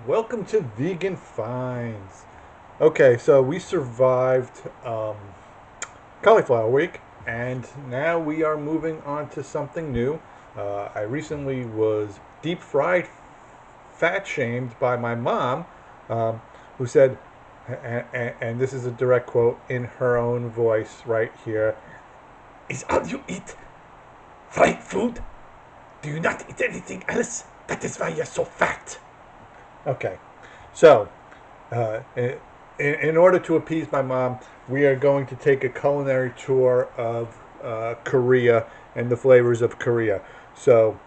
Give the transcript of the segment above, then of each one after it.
Welcome to Vegan Finds. Okay, so we survived cauliflower week, and now we are moving on to something new. I recently was deep fried, fat shamed by my mom, who said, and this is a direct quote in her own voice right here: "Is all you eat fried food? Do you not eat anything else? That is why you're so fat." Okay, so in order to appease my mom, we are going to take a culinary tour of Korea and the flavors of Korea. So,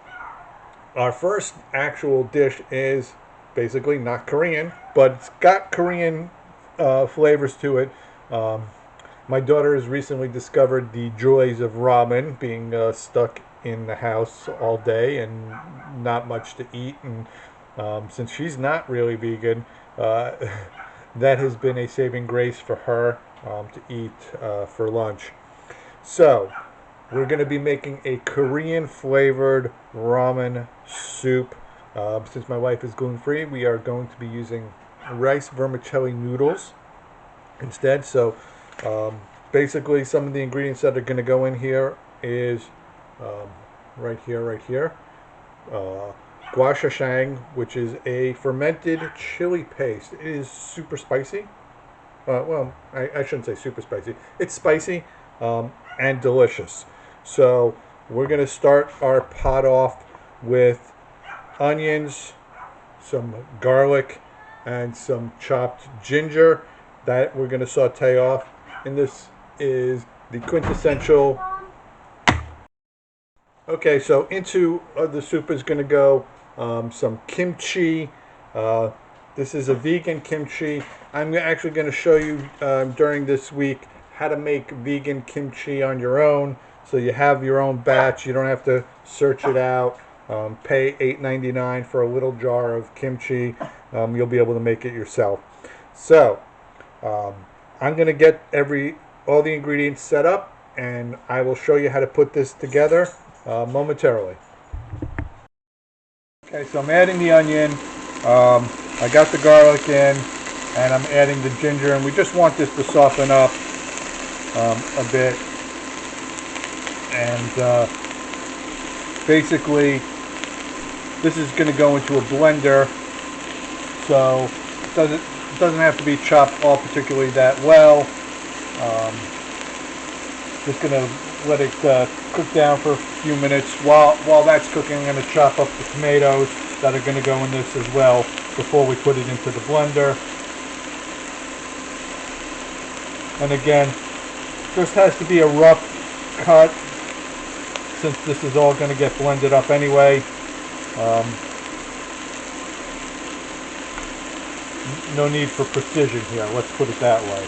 our first actual dish is basically not Korean, but it's got Korean flavors to it. Um, my daughter has recently discovered the joys of ramen, being stuck in the house all day and not much to eat. And since she's not really vegan, uh, that has been a saving grace for her to eat for lunch. So, we're going to be making a Korean flavored ramen soup. Since my wife is gluten free, we are going to be using rice vermicelli noodles instead. So, um, basically, some of the ingredients that are going to go in here is um, right here. Uh, Gua shang, which is a fermented chili paste. It is super spicy. I shouldn't say super spicy. It's spicy and delicious. So we're going to start our pot off with onions, some garlic, and some chopped ginger that we're going to saute off. And this is the quintessential. Okay, so into the soup is going to go some kimchi. Uh, this is a vegan kimchi. I'm actually going to show you during this week how to make vegan kimchi on your own. So you have your own batch. You don't have to search it out. Pay $8.99 for a little jar of kimchi. You'll be able to make it yourself. So um, I'm going to get all the ingredients set up, and I will show you how to put this together momentarily. Okay, so I'm adding the onion. I got the garlic in, and I'm adding the ginger, and we just want this to soften up a bit. And basically, this is going to go into a blender, so it doesn't have to be chopped all particularly that well. Just going to let it cook down for a few minutes. While that's cooking, I'm going to chop up the tomatoes that are going to go in this as well before we put it into the blender. And again, this has to be a rough cut since this is all going to get blended up anyway. No need for precision here, let's put it that way.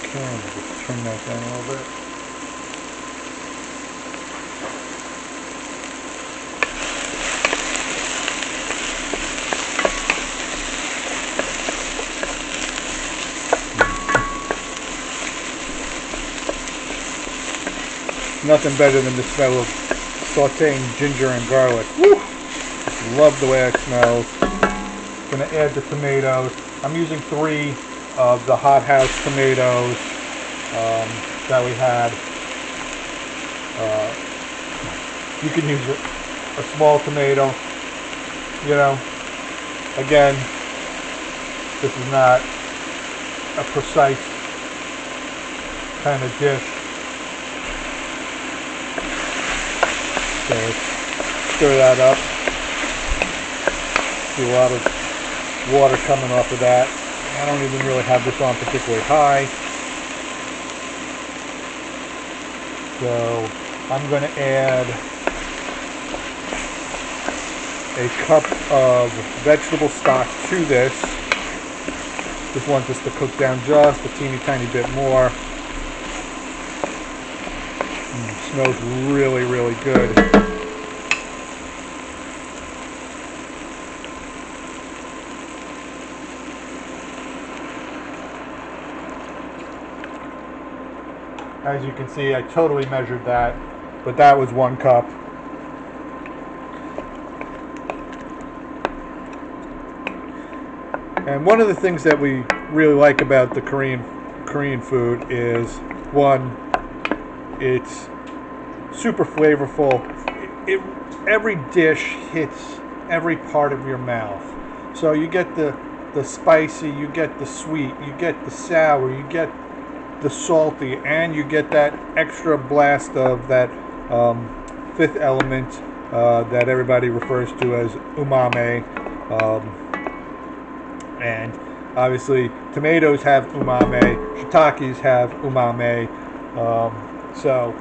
Okay, I'm going to turn that down a little bit. Nothing better than the smell of sauteing ginger and garlic. Woo! Love the way it smells. Gonna add the tomatoes. I'm using 3 of the hot house tomatoes that we had. You can use a small tomato. You know, again, this is not a precise kind of dish. So stir that up. See a lot of water coming off of that. I don't even really have this on particularly high. So I'm going to add a cup of vegetable stock to this. Just want this to cook down just a teeny tiny bit more. Smells really, really good. As you can see, I totally measured that, but that was 1 cup. And one of the things that we really like about the Korean food is, one, it's super flavorful. Every dish hits every part of your mouth. So you get the spicy, you get the sweet, you get the sour, you get the salty, and you get that extra blast of that fifth element that everybody refers to as umami. And obviously tomatoes have umami, shiitakes have umami, so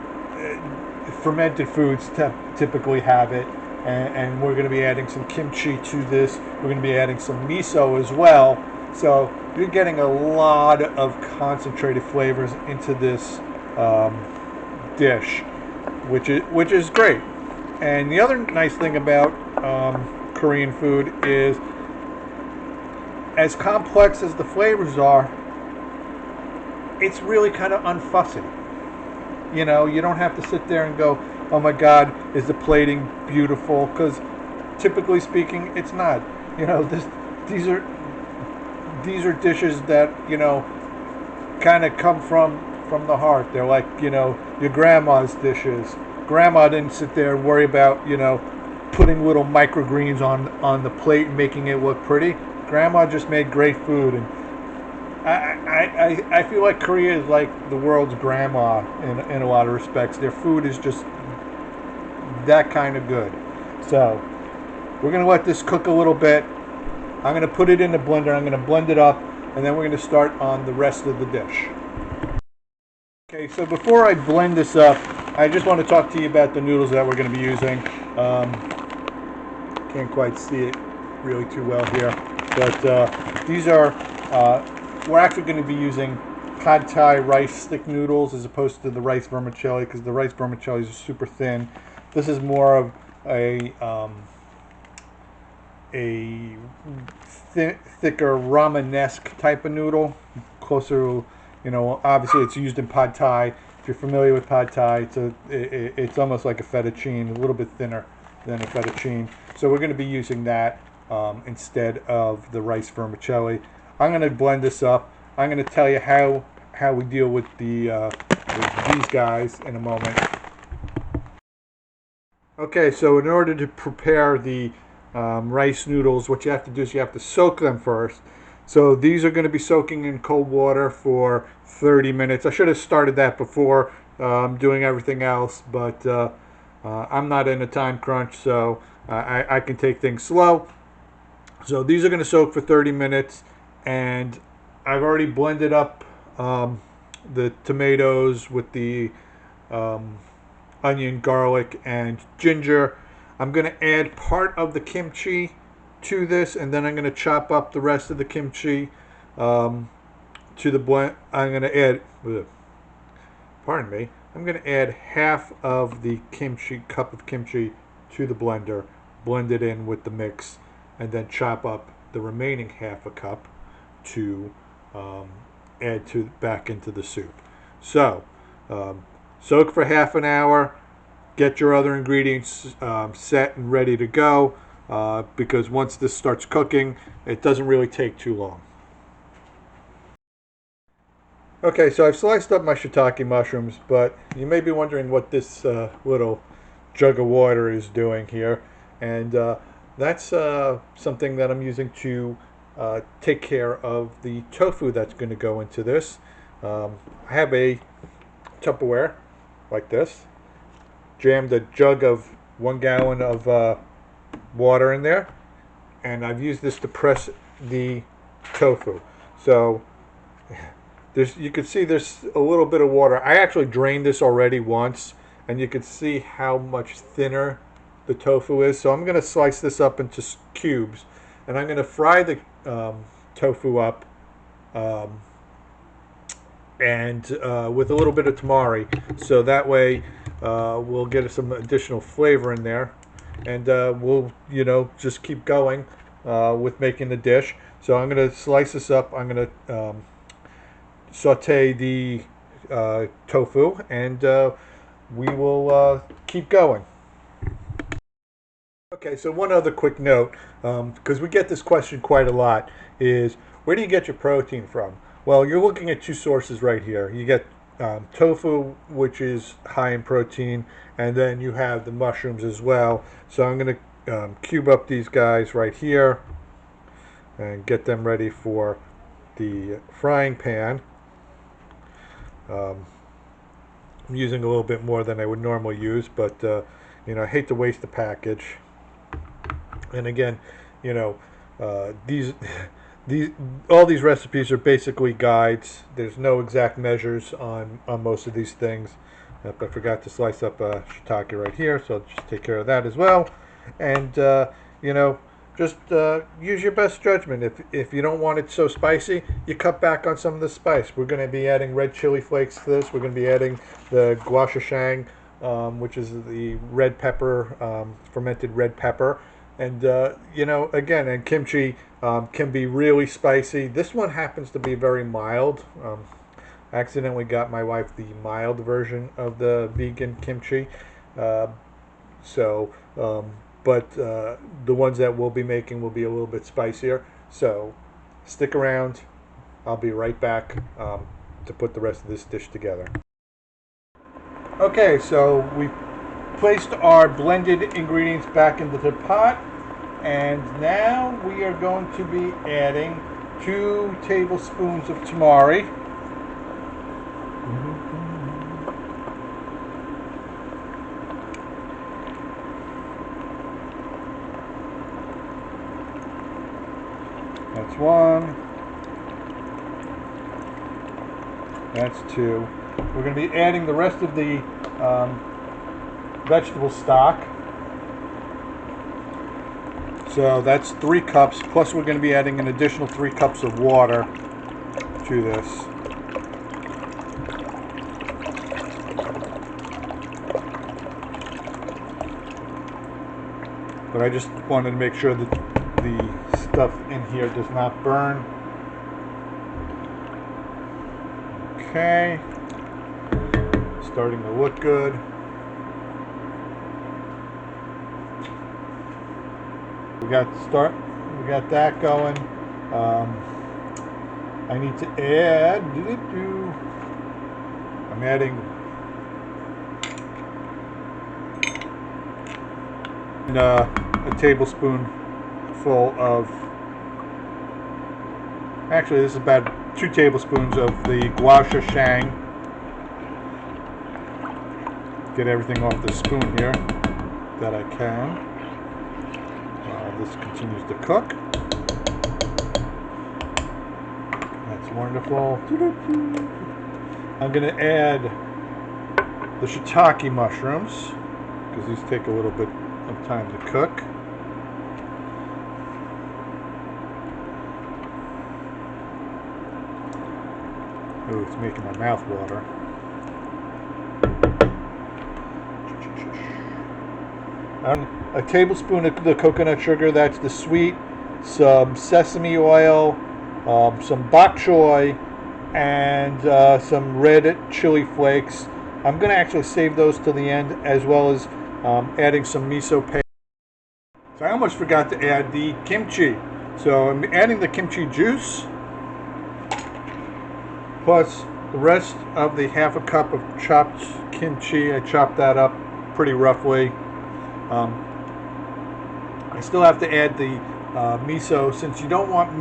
fermented foods typically have it, and we're going to be adding some kimchi to this. We're going to be adding some miso as well, so you're getting a lot of concentrated flavors into this dish, which is great. And the other nice thing about Korean food is, as complex as the flavors are, it's really kind of unfussy. You know, you don't have to sit there and go, oh my God, is the plating beautiful? Because typically speaking, it's not. You know, these are dishes that, you know, kind of come from the heart. They're like, you know, your grandma's dishes. Grandma didn't sit there and worry about, you know, putting little microgreens on the plate and making it look pretty. Grandma just made great food, and I feel like Korea is like the world's grandma in a lot of respects. Their food is just that kind of good. So we're going to let this cook a little bit. I'm going to put it in the blender. I'm going to blend it up, and then we're going to start on the rest of the dish. Okay, so before I blend this up, I just want to talk to you about the noodles that we're going to be using. Can't quite see it really too well here, but these are, we're actually going to be using Pad Thai rice stick noodles as opposed to the rice vermicelli, because the rice vermicelli is super thin. This is more of a thicker ramen-esque type of noodle, closer to, you know, obviously it's used in Pad Thai. If you're familiar with Pad Thai, it's almost like a fettuccine, a little bit thinner than a fettuccine. So we're going to be using that instead of the rice vermicelli. I'm going to blend this up. I'm going to tell you how we deal with with these guys in a moment. Okay, so in order to prepare the rice noodles, what you have to do is you have to soak them first. So these are going to be soaking in cold water for 30 minutes. I should have started that before doing everything else, but I'm not in a time crunch, so I can take things slow. So these are going to soak for 30 minutes, and I've already blended up the tomatoes with the onion, garlic, and ginger. I'm going to add part of the kimchi to this, and then I'm going to chop up the rest of the kimchi to the blend. I'm going to add, pardon me, I'm going to add half of the cup of kimchi to the blender, blend it in with the mix, and then chop up the remaining half a cup to add back into the soup. So soak for half an hour. Get your other ingredients set and ready to go, because once this starts cooking, it doesn't really take too long. Okay, so I've sliced up my shiitake mushrooms, but you may be wondering what this little jug of water is doing here, and that's something that I'm using to take care of the tofu that's going to go into this. I have a Tupperware like this, jammed a jug of 1 gallon of water in there, and I've used this to press the tofu. So you can see there's a little bit of water. I actually drained this already once, and you can see how much thinner the tofu is. So I'm going to slice this up into cubes, and I'm going to fry the tofu up and with a little bit of tamari, so that way we'll get some additional flavor in there, and we'll, you know, just keep going with making the dish. So I'm going to slice this up. I'm going to saute the tofu, and we will keep going. Okay, so one other quick note, because we get this question quite a lot, is where do you get your protein from? Well, you're looking at two sources right here. You get tofu, which is high in protein, and then you have the mushrooms as well. So I'm going to cube up these guys right here and get them ready for the frying pan. I'm using a little bit more than I would normally use, but I hate to waste the package. And again, these all these recipes are basically guides. There's no exact measures on most of these things. I forgot to slice up shiitake right here, so I'll just take care of that as well. And just use your best judgment. If you don't want it so spicy, you cut back on some of the spice. We're going to be adding red chili flakes to this. We're going to be adding the guashashang, which is the red pepper, fermented red pepper. And again, and kimchi can be really spicy. This one happens to be very mild. I accidentally got my wife the mild version of the vegan kimchi. But the ones that we'll be making will be a little bit spicier. So stick around. I'll be right back to put the rest of this dish together. Okay, so we placed our blended ingredients back into the pot, and now we are going to be adding 2 tablespoons of tamari. That's 1. That's 2. We're going to be adding the rest of the vegetable stock. So that's 3 cups, plus we're going to be adding an additional 3 cups of water to this. But I just wanted to make sure that the stuff in here does not burn. Okay. Starting to look good. We got that going. I need to add. I'm adding a tablespoonful of. Actually, this is about 2 tablespoons of the guashashang. Get everything off the spoon here that I can. This continues to cook. That's wonderful. I'm going to add the shiitake mushrooms because these take a little bit of time to cook. Ooh, it's making my mouth water. A tablespoon of the coconut sugar, that's the sweet, some sesame oil, some bok choy, and some red chili flakes. I'm going to actually save those to the end, as well as adding some miso paste. So I almost forgot to add the kimchi. So I'm adding the kimchi juice, plus the rest of the ½ cup of chopped kimchi. I chopped that up pretty roughly. I still have to add the miso. Since you don't want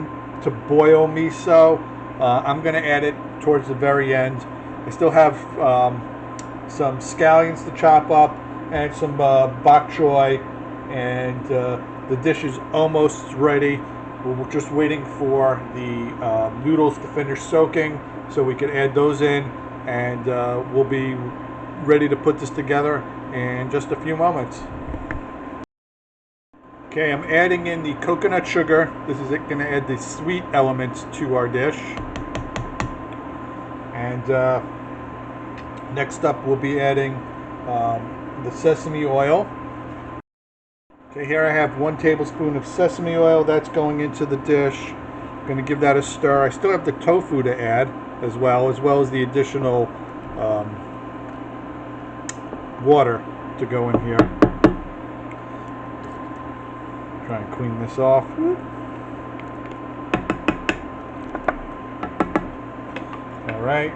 to boil miso, I'm going to add it towards the very end. I still have some scallions to chop up and some bok choy, and the dish is almost ready. We're just waiting for the noodles to finish soaking so we can add those in, and we'll be ready to put this together in just a few moments. Okay, I'm adding in the coconut sugar. This is going to add the sweet elements to our dish. And next up we'll be adding the sesame oil. Okay, here I have 1 tablespoon of sesame oil. That's going into the dish. I'm going to give that a stir. I still have the tofu to add as well as the additional water to go in here. Try and clean this off. All right,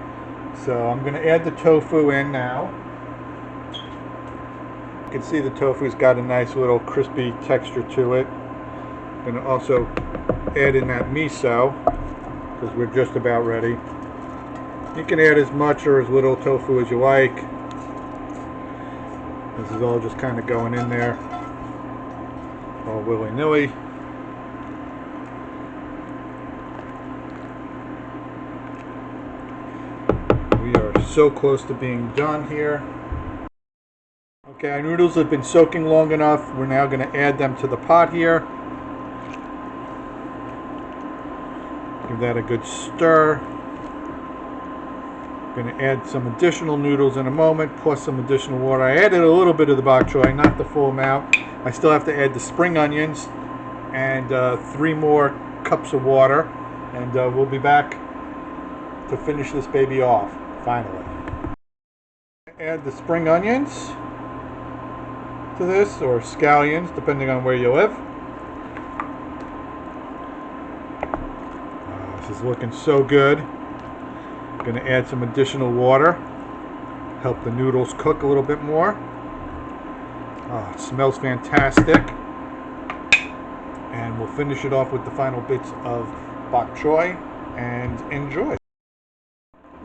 so I'm going to add the tofu in now. You can see the tofu's got a nice little crispy texture to it. I'm going to also add in that miso because we're just about ready. You can add as much or as little tofu as you like. This is all just kind of going in there, all willy-nilly. We are so close to being done here. Okay, our noodles have been soaking long enough. We're now going to add them to the pot here. Give that a good stir. Going to add some additional noodles in a moment, plus some additional water. I added a little bit of the bok choy, not the full amount. I still have to add the spring onions and 3 more cups of water, and we'll be back to finish this baby off, finally. Add the spring onions to this, or scallions, depending on where you live. This is looking so good. Going to add some additional water, help the noodles cook a little bit more. Oh, it smells fantastic. And we'll finish it off with the final bits of bok choy and enjoy.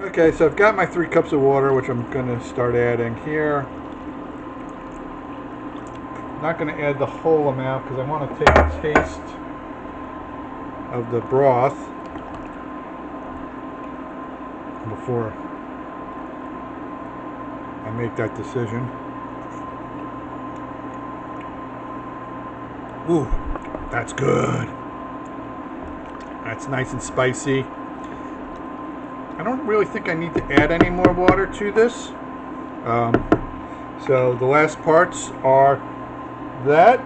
Okay, so I've got my 3 cups of water, which I'm going to start adding here. Not going to add the whole amount because I want to take a taste of the broth before I make that decision. Ooh, that's good. That's nice and spicy. I don't really think I need to add any more water to this. So the last parts are that,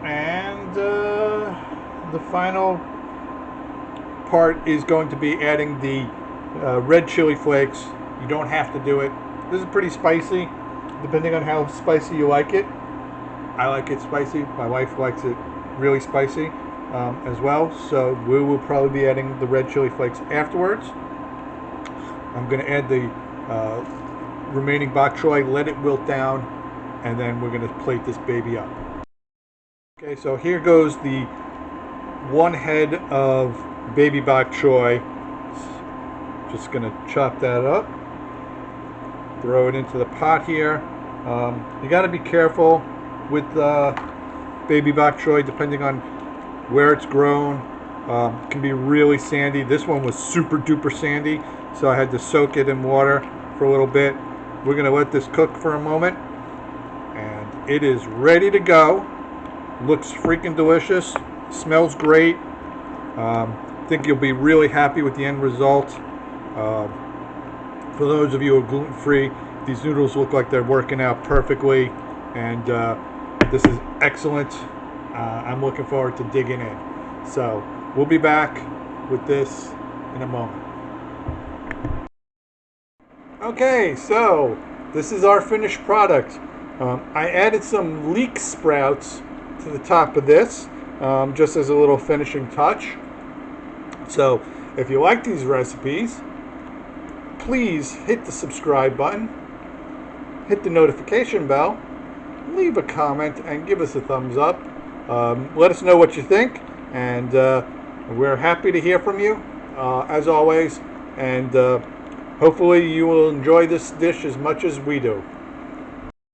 and the final part is going to be adding the red chili flakes. You don't have to do it. This is pretty spicy, depending on how spicy you like it. I like it spicy. My wife likes it really spicy as well. So we will probably be adding the red chili flakes afterwards. I'm going to add the remaining bok choy, let it wilt down, and then we're going to plate this baby up. Okay, so here goes the 1 head of baby bok choy. Just going to chop that up, throw it into the pot here. You got to be careful with baby bok choy, depending on where it's grown. It can be really sandy. This one was super duper sandy, so I had to soak it in water for a little bit. We're going to let this cook for a moment, and it is ready to go. Looks freaking delicious, smells great. I think you'll be really happy with the end result. For those of you who are gluten-free, these noodles look like they're working out perfectly, and this is excellent. I'm looking forward to digging in. So we'll be back with this in a moment. Okay, so this is our finished product. I added some leek sprouts to the top of this, just as a little finishing touch. So if you like these recipes, please hit the subscribe button, hit the notification bell, leave a comment, and give us a thumbs up. Let us know what you think, and we're happy to hear from you, as always, and hopefully you will enjoy this dish as much as we do.